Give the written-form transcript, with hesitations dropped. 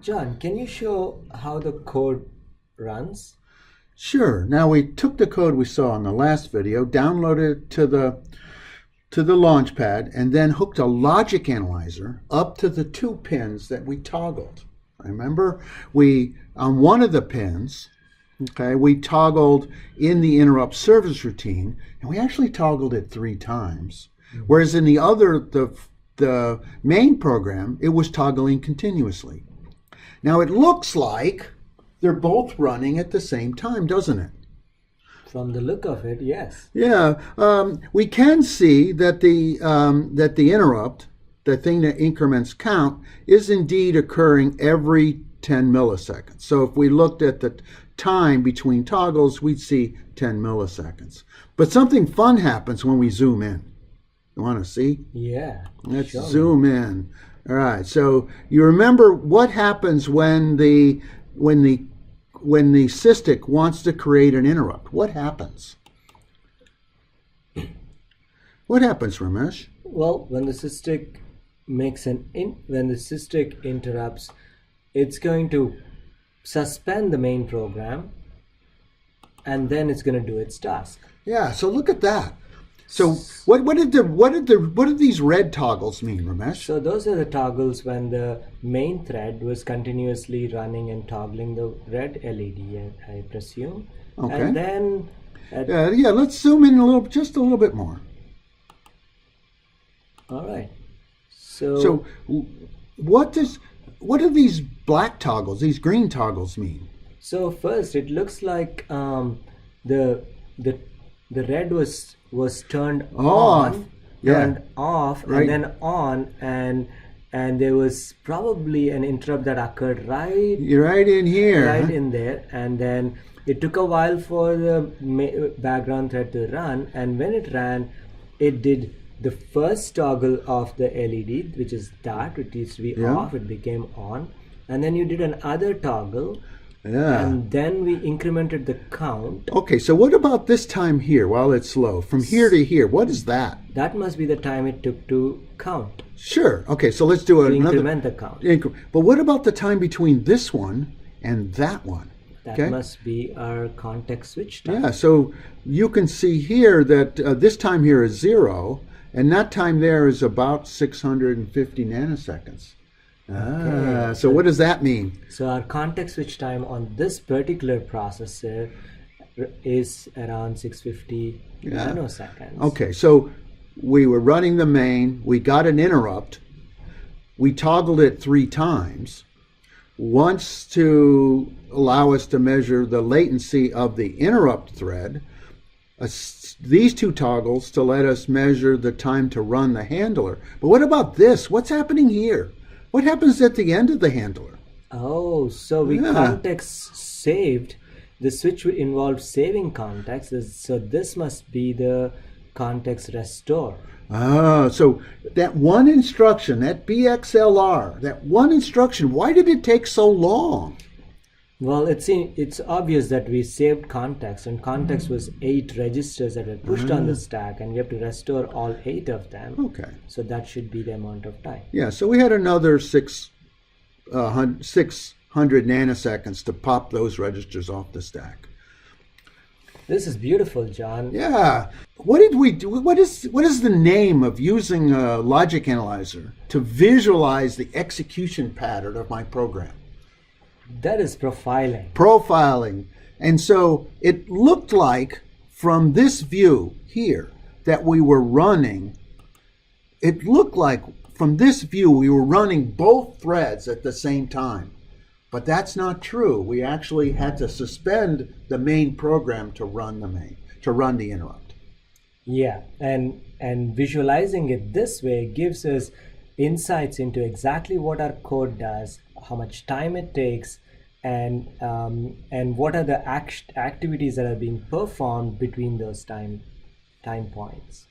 John, can you show how the code runs? Sure. Now we took the code we saw in the last video, downloaded it to the launch pad, and then hooked a logic analyzer up to the two pins that we toggled. Remember, we on one of the pins, okay, we toggled in the interrupt service routine, and we actually toggled it 3 times. Whereas in the other, the main program, it was toggling continuously. Now it looks like they're both running at the same time, doesn't it? From the look of it, yes. Yeah, we can see that the interrupt, the thing that increments count, is indeed occurring every 10 milliseconds. So if we looked at the time between toggles, we'd see 10 milliseconds. But something fun happens when we zoom in. You want to see? Yeah. Let's show me. zoom in. All right. So you remember what happens when the SysTick wants to create an interrupt? What happens? What happens, Ramesh? Well, when the SysTick when the SysTick interrupts, it's going to suspend the main program, and then it's going to do its task. Yeah. So look at that. So what did these red toggles mean, Ramesh? So those are the toggles when the main thread was continuously running and toggling the red LED, I presume. Okay. And then Yeah. Let's zoom in just a little bit more. all right. So what do these black toggles, these green toggles mean? So first, it looks like the red was turned Off. on, Yeah. turned off, Right. and then on, and there was probably an interrupt that occurred right You're right in here. right in there, and then it took a while for the background thread to run, and when it ran, it did the first toggle of the LED, which is that, which needs to be Yeah. off, it became on, and then you did another toggle, Yeah. and then we incremented the count. Okay, so what about this time here while it's slow? From here to here, what is that? That must be the time it took to count, Sure. Okay, so let's do to another. increment the count. But what about the time between this one and that one? That Okay. must be our context switch time. Yeah, so you can see here that this time here is 0, and that time there is about 650 nanoseconds. So what does that mean? So our context switch time on this particular processor is around 650 nanoseconds. Okay, so we were running the main, we got an interrupt, we toggled it 3 times, once to allow us to measure the latency of the interrupt thread, these 2 toggles to let us measure the time to run the handler. But what about this? What's happening here? What happens at the end of the handler? Oh, so we Yeah. context saved. The switch involved saving context. So this must be the context restore. So that one instruction, that BXLR, that one instruction, why did it take so long? Well, it's obvious that we saved context, and context was 8 registers that were pushed on the stack, and we have to restore all 8 of them. Okay. So that should be the amount of time. Yeah, so we had another 600 nanoseconds to pop those registers off the stack. This is beautiful, John. Yeah. What did we do? What is the name of using a logic analyzer to visualize the execution pattern of my program? That is profiling. Profiling. And so it looked like from this view here that we were running, it looked like from this view we were running both threads at the same time. But that's not true. We actually had to suspend the main program to run the interrupt. Yeah, and visualizing it this way gives us insights into exactly what our code does, how much time it takes, and what are the activities that are being performed between those time points.